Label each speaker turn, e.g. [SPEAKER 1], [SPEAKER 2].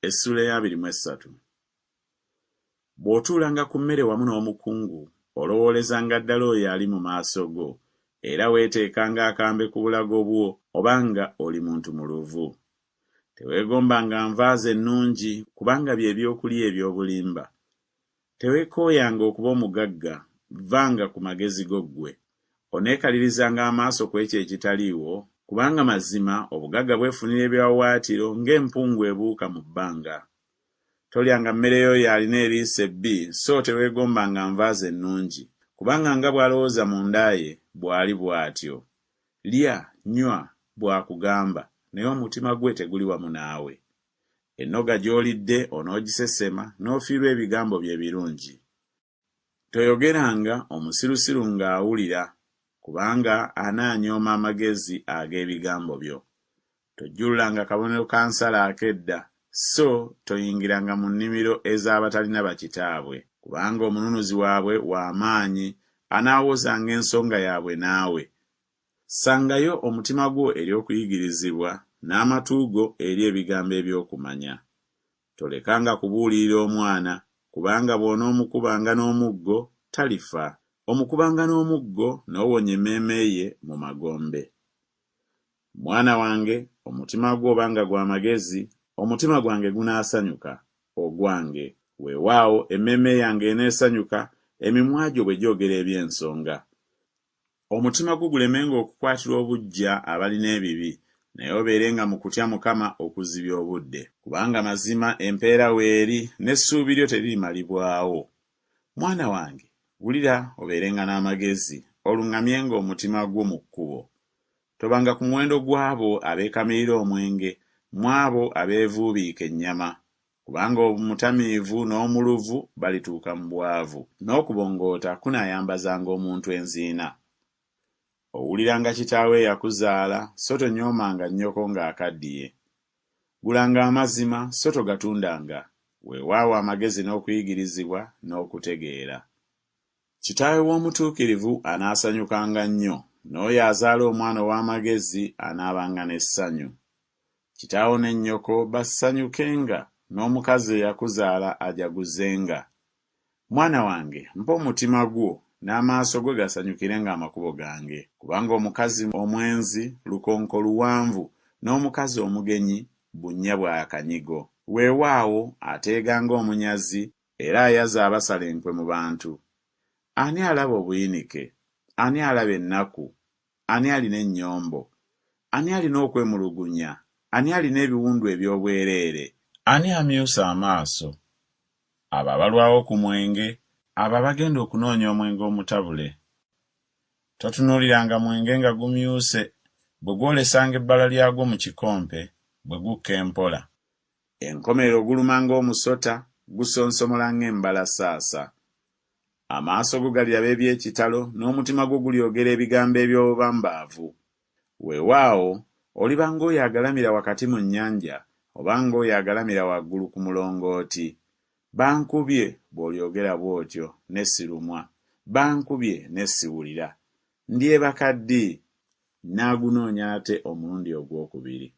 [SPEAKER 1] Essula ya 23. Bw'otuulanga ku mmere wamu n'omukungu, olowoolezanga ddala oyo ali mu maaso go, era weeteekanga akambe ku bulago bwo obanga oli muntu muluvu. Teweegombanga nvaazo ennungi, kubanga bye byokulya eby'obulimba. Teweekooyanga okuba omugagga, vanga ku magezi go ggwe. Oneekalirizanga amaaso ku ekyo ekitaliiwo, kubanga mazima obugagga bwefunira ebiwawaatiro ng'empungu ebuuka mu bbanga. Tolyanga mmere y'oyo alina eriiso ebbi, so teweegombanga nvaazo ennungi, kubanga nga bw'alowooza munda ye bw'ali bw'atyo. Lya, nywa bw'akugamba, naye omutima gwe teguli wamu naawe. Ennoga gy'olidde onoogisesema n'ofiirwa ebigambo bye birungi. Toyogeranga omusirusiru ng'awulira, kubanga anaanyooma amagezi ag'ebigambo byo. Tojjululanga kabonero ka nsala akedda, so toyingiranga mu nnimiro ez'abatalina bakitaabwe, kubanga omununuzi waabwe w'amaanyi anaawozanga ensonga yaabwe naawe. Sangayo omutima gwo eri okuyigirizibwa, n'amatu go eri ebigambo eby'okumanya. Tolekanga kubuulirira omwana, kubanga bw'onoomukubanga n'omuggo talifa. Omukubanga n'omuggo n'owonya emmeeme ye mu magombe. Mwana wange, omutima gwo obanga gwa magezi, omutima gwange gunaasanyuka, ogwange. Weewaawo emmeeme yange eneesanyuka, emimwa gyo bwe gyogera eby'ensonga. Omutima gwo gulemenga okukwatirwa obuggya abalina ebibi, naye obeerenga mu kutya Mukama okuzibya obudde, kubanga mazima empeera weeri n'essuubi lyo teririmalibwawo. Mwana wange, wulira obeerenga n'amagezi, oluŋŋamyenga omutima gwo mu kkubo. Tobanga ku muwendo gw'abo abeekamirira omwenge, mu abo abeevuubiika ennyama, kubanga omutamiivu n'omuluvu balituuka mu bwavu, n'okubongoota kunaayambazanga omuntu enziina. Owuliranga kitaawe eyakuzaala, so tonyoomanga nnyoko ng'akaddiye. Gulanga amazima, so togatundanga, weewaawo amagezi n'okuyigirizibwa n'okutegeera. Kitaawe w'omutuukirivu anaasanyukanga nnyo, n'oyo azaala omwana ow'amagezi anaabanga n'essanyu. Kitaawo ne nnyoko basanyukenga, n'omukazi eyakuzaala ajaguzenga. Mwana wange, mpa omutima gwo, n'amaaso go gasanyukirenga amakubo gange, kubanga omukazi omwenzi lukonko luwanvu, n'omukazi omugenyi bunnya bwa kanyigo. Weewaawo ateeganga omunyazi, era ayaza abasala enkwe mu bantu. Ani alaba obuyinike? Ani alaba ennaku? Ani alina ennyombo? Ani alina okwemulugunya? Ani alina ebiwundu eby'obwereere? Ani amyusa amaaso? Abo abalwawo ku mwenge, abo abagenda okunoonya omwenge omutabule. Totunuuliranga mwenge nga gumyuse, bwe gwolesanga ebbala lyagwo mu kikompe, bwe gukka empola. Enkomerero guluma ng'omusota, gusonsomola ng'embalasaasa. Amaaso go galiraba eby'ekitalo, n'omutima gwo gulyogera ebigambo eby'obubambaavu. Weewaawo, oliba ng'oyo agalamira wakati mu nnyanja, oba ng'oyo agalamira waggulu ku mulongooti. Bankubye bw'olyogera bw'otyo, ne sirumwa. Bankubye ne siwulira. Ndyebaka ddi? Naagunoonya ate omulundi ogwokubiri.